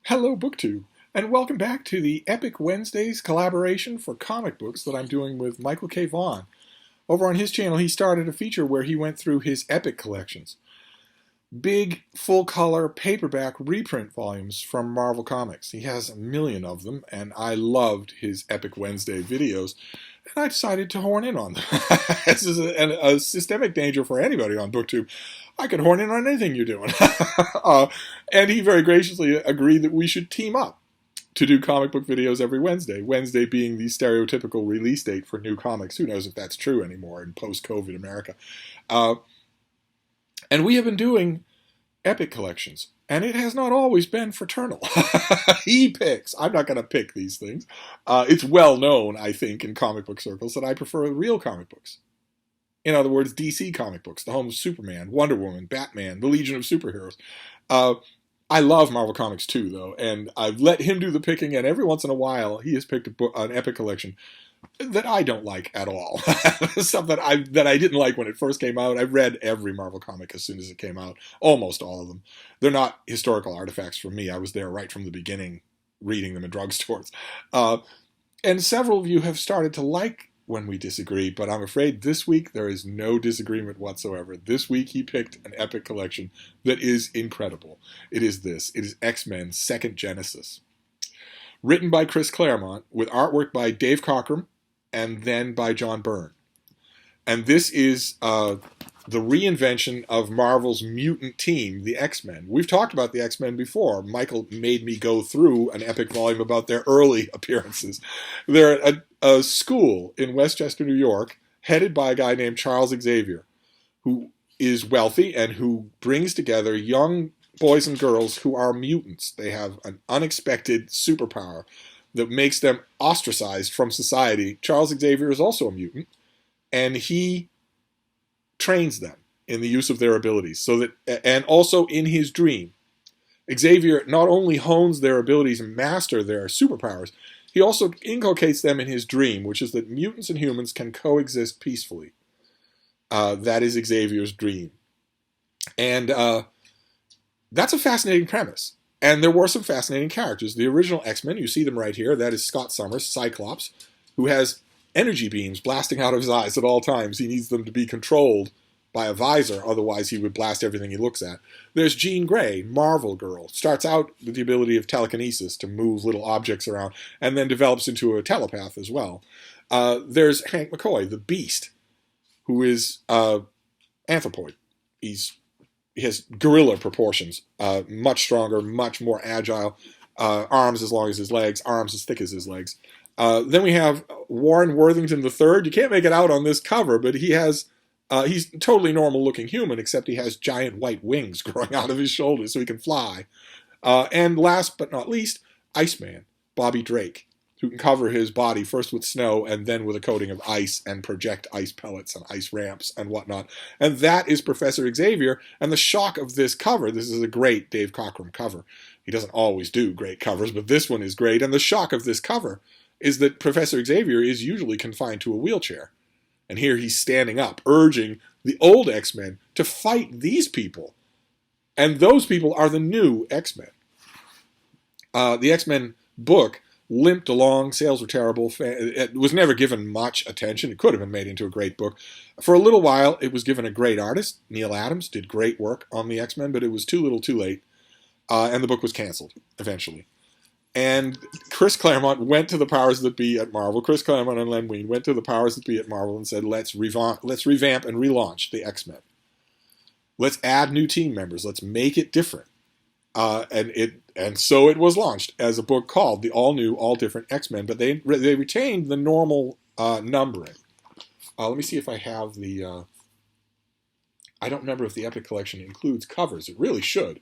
Hello, BookTube, and welcome back to the Epic Wednesdays collaboration for comic books that I'm doing with Michael K. Vaughan. Over on his channel, he started a feature where he went through his Epic collections. Big, full-color, paperback reprint volumes from Marvel Comics. He has a million of them, and I loved his Epic Wednesday videos, and I decided to horn in on them. This is a systemic danger for anybody on BookTube. I could horn in on anything you're doing. And he very graciously agreed that we should team up to do comic book videos every Wednesday. Wednesday being the stereotypical release date for new comics. Who knows if that's true anymore in post-COVID America. And we have been doing Epic collections. And it has not always been fraternal. He picks. I'm not going to pick these things. It's well known, I think, in comic book circles that I prefer real comic books. In other words, DC comic books, the home of Superman, Wonder Woman, Batman, the Legion of Superheroes. I love Marvel Comics too, though, and I've let him do the picking, and every once in a while he has picked an Epic collection that I don't like at all. Stuff that I didn't like when it first came out. I read every Marvel comic as soon as it came out, almost all of them. They're not historical artifacts for me. I was there right from the beginning, reading them in drugstores. And several of you have started to like when we disagree, but I'm afraid this week there is no disagreement whatsoever. This week he picked an Epic collection that is incredible. It is this. It is X-Men Second Genesis. Written by Chris Claremont, with artwork by Dave Cockrum, and then by John Byrne. And this is the reinvention of Marvel's mutant team, the X-Men. We've talked about the X-Men before. Michael made me go through an Epic volume about their early appearances. They're a school in Westchester, New York, headed by a guy named Charles Xavier, who is wealthy and who brings together young boys and girls who are mutants. They have an unexpected superpower that makes them ostracized from society. Charles Xavier is also a mutant, and he trains them in the use of their abilities, so that, and also in his dream. Xavier not only hones their abilities and master their superpowers, he also inculcates them in his dream, which is that mutants and humans can coexist peacefully. That is Xavier's dream. And that's a fascinating premise. And there were some fascinating characters. The original X-Men, you see them right here. That is Scott Summers, Cyclops, who has energy beams blasting out of his eyes at all times. He needs them to be controlled by a visor, otherwise he would blast everything he looks at. There's Jean Grey, Marvel Girl. Starts out with the ability of telekinesis to move little objects around, and then develops into a telepath as well. There's Hank McCoy, the Beast, who is anthropoid. He has gorilla proportions, much stronger, much more agile, arms as long as his legs, arms as thick as his legs. Then we have Warren Worthington III. You can't make it out on this cover, but he's a totally normal-looking human, except he has giant white wings growing out of his shoulders so he can fly. And last but not least, Iceman, Bobby Drake, who can cover his body first with snow and then with a coating of ice and project ice pellets and ice ramps and whatnot. And that is Professor Xavier. And the shock of this cover, this is a great Dave Cockrum cover. He doesn't always do great covers, but this one is great. And the shock of this cover is that Professor Xavier is usually confined to a wheelchair. And here he's standing up, urging the old X-Men to fight these people. And those people are the new X-Men. The X-Men book limped along, sales were terrible, it was never given much attention. It could have been made into a great book. For a little while, it was given a great artist. Neil Adams did great work on the X-Men, but it was too little too late, and the book was canceled eventually. And Chris Claremont went to the powers that be at Marvel. Chris Claremont and Len Wein went to the powers that be at Marvel and said, let's revamp and relaunch the X-Men. Let's add new team members. Let's make it different. And so it was launched as a book called The All New, All Different X-Men, but they retained the normal numbering. Let me see if I have the... I don't remember if the Epic Collection includes covers. It really should.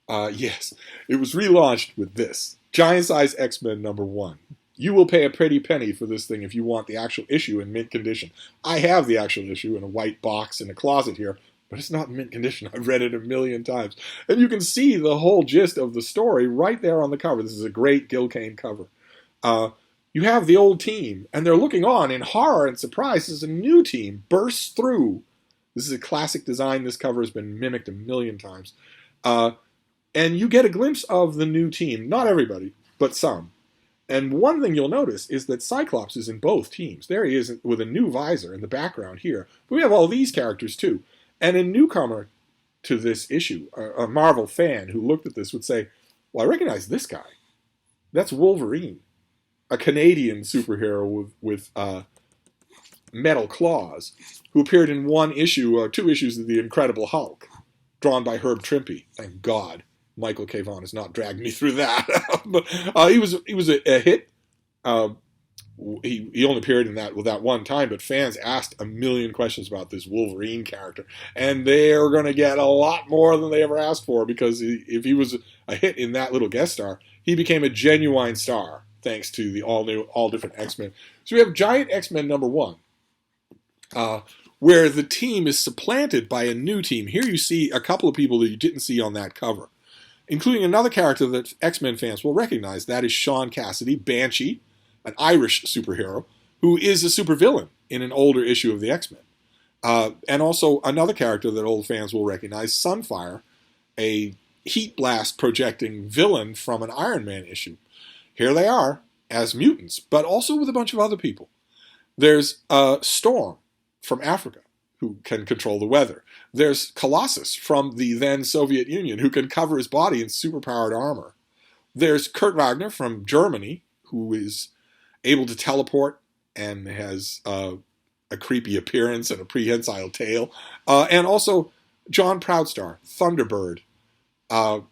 Yes, it was relaunched with this. Giant Size X-Men #1. You will pay a pretty penny for this thing if you want the actual issue in mint condition. I have the actual issue in a white box in a closet here, but it's not in mint condition. I've read it a million times. And you can see the whole gist of the story right there on the cover. This is a great Gil Kane cover. You have the old team, and they're looking on in horror and surprise as a new team bursts through. This is a classic design. This cover has been mimicked a million times. And you get a glimpse of the new team. Not everybody, but some. And one thing you'll notice is that Cyclops is in both teams. There he is with a new visor in the background here. But we have all these characters too. And a newcomer to this issue, a Marvel fan who looked at this would say, well, I recognize this guy. That's Wolverine, a Canadian superhero with metal claws, who appeared in one issue or 2 issues of The Incredible Hulk, drawn by Herb Trimpe. Thank God Michael K. Vaughan has not dragged me through that. But he was a hit. He only appeared in that with that one time, but fans asked a million questions about this Wolverine character, and they're going to get a lot more than they ever asked for, because if he was a hit in that little guest star, he became a genuine star thanks to the all different X-Men. So we have Giant X-Men #1, where the team is supplanted by a new team. Here you see a couple of people that you didn't see on that cover, including another character that X-Men fans will recognize. That is Sean Cassidy, Banshee, an Irish superhero, who is a supervillain in an older issue of the X-Men. And also another character that old fans will recognize, Sunfire, a heat blast projecting villain from an Iron Man issue. Here they are as mutants, but also with a bunch of other people. There's Storm from Africa, who can control the weather. There's Colossus from the then Soviet Union, who can cover his body in superpowered armor. There's Kurt Wagner from Germany, who is able to teleport and has a creepy appearance and a prehensile tail. And also John Proudstar, Thunderbird, an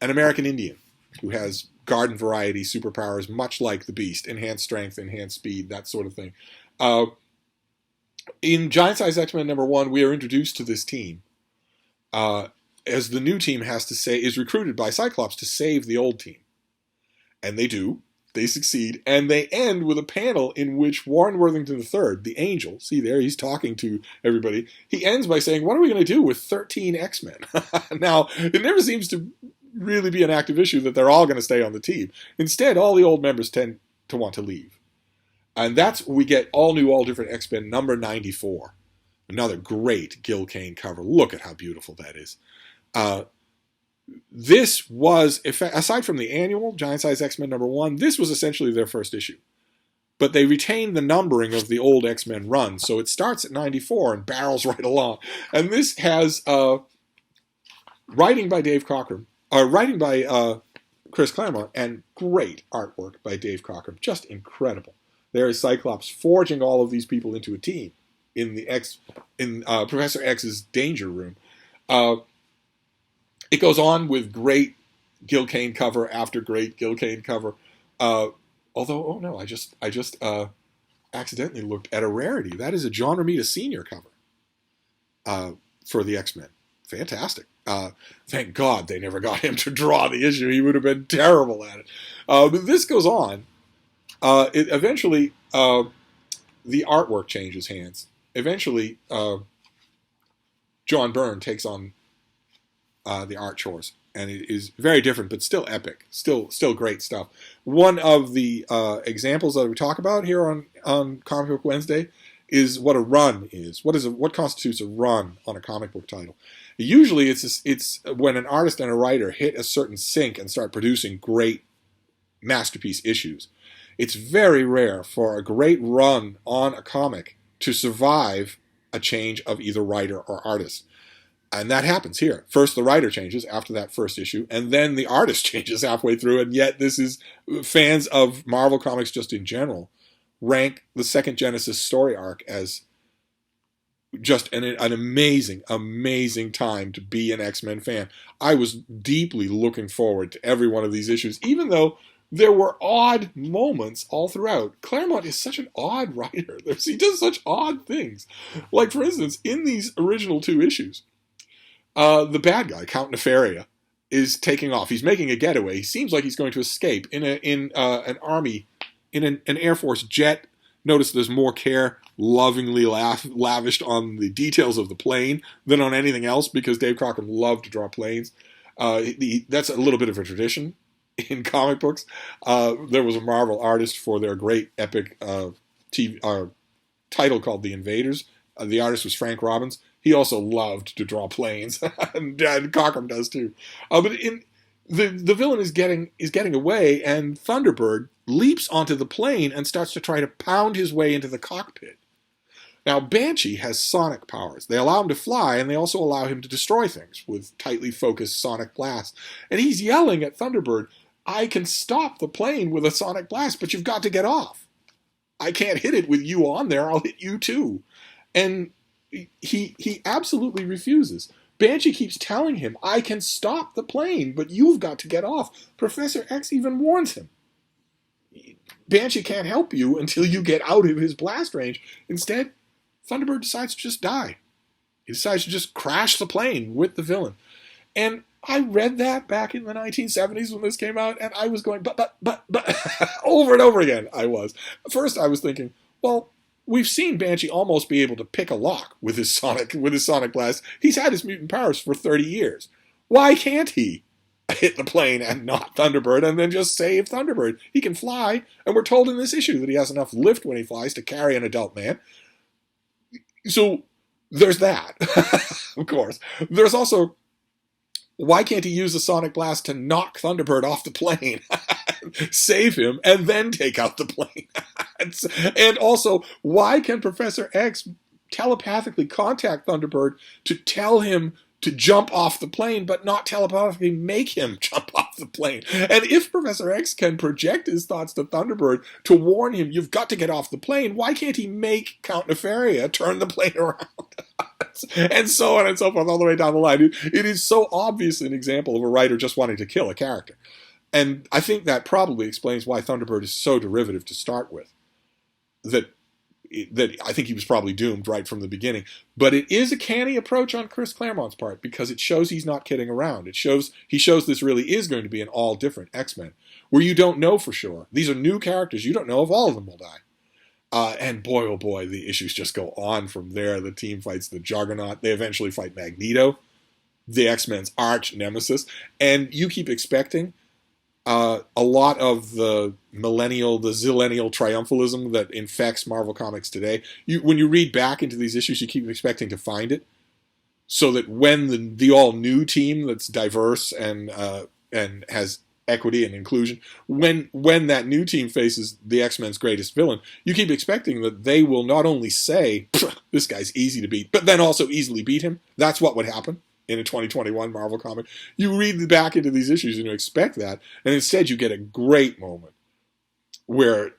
American Indian, who has garden variety superpowers, much like the Beast, enhanced strength, enhanced speed, that sort of thing. In Giant Size X-Men #1, we are introduced to this team, as the new team is recruited by Cyclops to save the old team. And they do. They succeed, and they end with a panel in which Warren Worthington III, the Angel, see there, he's talking to everybody, he ends by saying, what are we going to do with 13 X-Men? Now, it never seems to really be an active issue that they're all going to stay on the team. Instead, all the old members tend to want to leave. And that's we get all new, all different X-Men #94. Another great Gil Kane cover. Look at how beautiful that is. This was, aside from the annual Giant Size X-Men #1, this was essentially their first issue. But they retained the numbering of the old X-Men run, so it starts at 94 and barrels right along. And this has writing by Dave Cockrum, writing by Chris Claremont, and great artwork by Dave Cockrum. Just incredible. There is Cyclops forging all of these people into a team in Professor X's danger room. It goes on with great Gil Kane cover after great Gil Kane cover. Although, oh no, I just accidentally looked at a rarity. That is a John Romita Sr. cover for the X-Men. Fantastic. Thank God they never got him to draw the issue. He would have been terrible at it. But this goes on. Eventually, the artwork changes hands. Eventually, John Byrne takes on the art chores, and it is very different, but still epic, still great stuff. One of the examples that we talk about here on Comic Book Wednesday is what a run is. What constitutes a run on a comic book title? Usually, it's when an artist and a writer hit a certain sync and start producing great masterpiece issues. It's very rare for a great run on a comic to survive a change of either writer or artist. And that happens here. First, the writer changes after that first issue, and then the artist changes halfway through, and yet this is, fans of Marvel Comics just in general rank the second Genesis story arc as just an amazing, amazing time to be an X-Men fan. I was deeply looking forward to every one of these issues, even though there were odd moments all throughout. Claremont is such an odd writer. He does such odd things. Like, for instance, in these original 2 issues, the bad guy, Count Nefaria, is taking off. He's making a getaway. He seems like he's going to escape in an army, in an Air Force jet. Notice there's more care lovingly lavished on the details of the plane than on anything else, because Dave Cockrum loved to draw planes. That's a little bit of a tradition in comic books. There was a Marvel artist for their great epic title called The Invaders. The artist was Frank Robbins. He also loved to draw planes, and Cockrum does too. But the villain is getting away, and Thunderbird leaps onto the plane and starts to try to pound his way into the cockpit. Now, Banshee has sonic powers. They allow him to fly, and they also allow him to destroy things with tightly focused sonic blasts. And he's yelling at Thunderbird, I can stop the plane with a sonic blast, but you've got to get off. I can't hit it with you on there. I'll hit you too. And he absolutely refuses. Banshee keeps telling him, I can stop the plane, but you've got to get off. Professor X even warns him. Banshee can't help you until you get out of his blast range. Instead, Thunderbird decides to just die. He decides to just crash the plane with the villain. And I read that back in the 1970s when this came out, and I was going, but, over and over again, I was. First, I was thinking, well, we've seen Banshee almost be able to pick a lock with his sonic blast. He's had his mutant powers for 30 years. Why can't he hit the plane and not Thunderbird and then just save Thunderbird? He can fly, and we're told in this issue that he has enough lift when he flies to carry an adult man. So there's that, of course. There's also, why can't he use the sonic blast to knock Thunderbird off the plane, save him, and then take out the plane? And also, why can Professor X telepathically contact Thunderbird to tell him to jump off the plane, but not telepathically make him jump off the plane? And if Professor X can project his thoughts to Thunderbird to warn him, you've got to get off the plane, why can't he make Count Nefaria turn the plane around? And so on and so forth all the way down the line. It is so obvious an example of a writer just wanting to kill a character. And I think that probably explains why Thunderbird is so derivative to start with. That I think he was probably doomed right from the beginning. But it is a canny approach on Chris Claremont's part, because it shows he's not kidding around. He shows this really is going to be an all different X-Men, where you don't know for sure. These are new characters. You don't know if all of them will die. And boy, oh boy, the issues just go on from there. The team fights the Juggernaut. They eventually fight Magneto, the X-Men's arch nemesis. And you keep expecting a lot of the zillennial triumphalism that infects Marvel Comics today. When you read back into these issues, you keep expecting to find it. So that when the all-new team that's diverse and has equity and inclusion, when that new team faces the X-Men's greatest villain, you keep expecting that they will not only say, this guy's easy to beat, but then also easily beat him. That's what would happen in a 2021 Marvel comic. You read back into these issues and you expect that, and instead you get a great moment where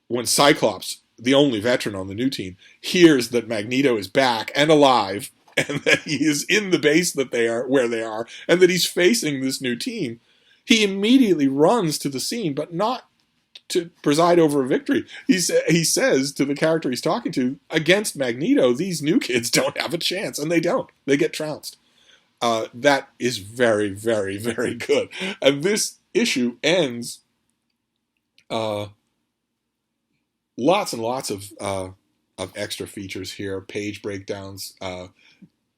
when Cyclops, the only veteran on the new team, hears that Magneto is back and alive, and that he is in the base where they are, and that he's facing this new team, he immediately runs to the scene, but not to preside over a victory. He says to the character he's talking to, against Magneto, these new kids don't have a chance, and they don't. They get trounced. That is very, very, very good. And this issue ends lots and lots of extra features here, page breakdowns,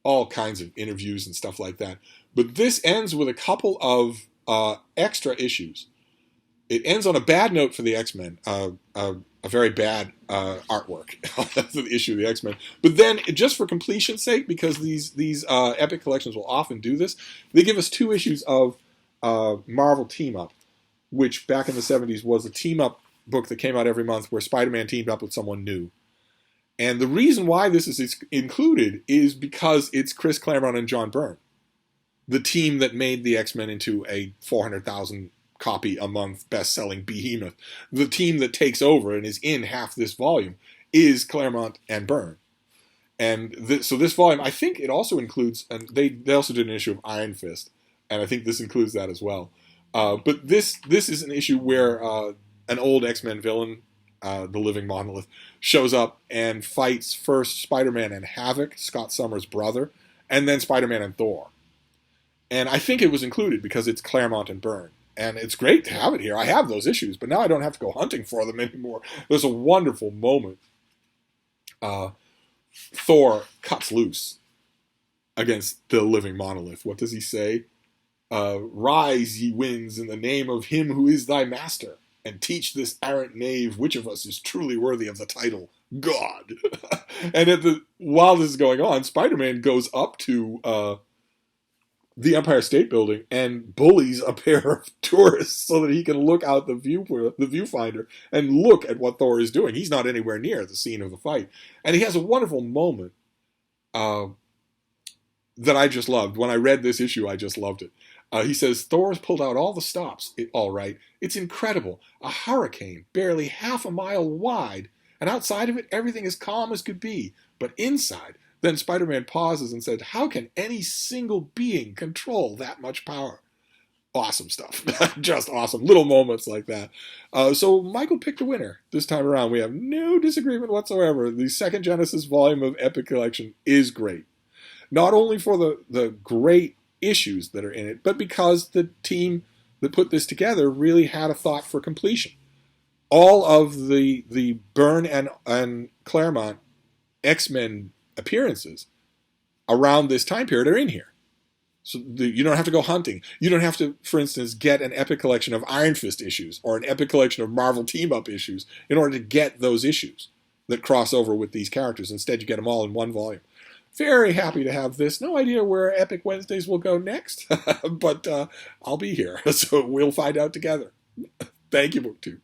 all kinds of interviews and stuff like that. But this ends with a couple of extra issues. It ends on a bad note for the X-Men, a very bad artwork of the issue of the X-Men. But then, just for completion's sake, because these epic collections will often do this, they give us 2 issues of Marvel Team Up, which back in the 70s was a team-up book that came out every month where Spider-Man teamed up with someone new. And the reason why this is included is because it's Chris Claremont and John Byrne, the team that made the X-Men into a 400,000 copy a month best-selling behemoth. The team that takes over and is in half this volume is Claremont and Byrne. And so this volume, I think it also includes, and they also did an issue of Iron Fist, and I think this includes that as well. But this is an issue where an old X-Men villain, the Living Monolith, shows up and fights first Spider-Man and Havoc, Scott Summers' brother, and then Spider-Man and Thor. And I think it was included because it's Claremont and Byrne. And it's great to have it here. I have those issues, but now I don't have to go hunting for them anymore. There's a wonderful moment. Thor cuts loose against the Living Monolith. What does he say? Rise, ye winds, in the name of him who is thy master, and teach this arrant knave which of us is truly worthy of the title God. And while this is going on, Spider-Man goes up to the Empire State Building and bullies a pair of tourists so that he can look out the viewfinder and look at what Thor is doing. He's not anywhere near the scene of the fight. And he has a wonderful moment that I just loved. When I read this issue, I just loved it. He says, Thor's pulled out all the stops, all right. It's incredible. A hurricane, barely half a mile wide, and outside of it, everything is calm as could be. But inside, then Spider-Man pauses and said, how can any single being control that much power? Awesome stuff. Just awesome. Little moments like that. So Michael picked a winner this time around. We have no disagreement whatsoever. The second Genesis volume of Epic Collection is great. Not only for the great issues that are in it, but because the team that put this together really had a thought for completion. All of the Byrne and Claremont X-Men appearances around this time period are in here. So you don't have to go hunting. You don't have to, for instance, get an Epic collection of Iron Fist issues or an Epic collection of Marvel Team-Up issues in order to get those issues that cross over with these characters. Instead, you get them all in one volume. Very happy to have this. No idea where Epic Wednesdays will go next, but I'll be here, so we'll find out together. Thank you, BookTube.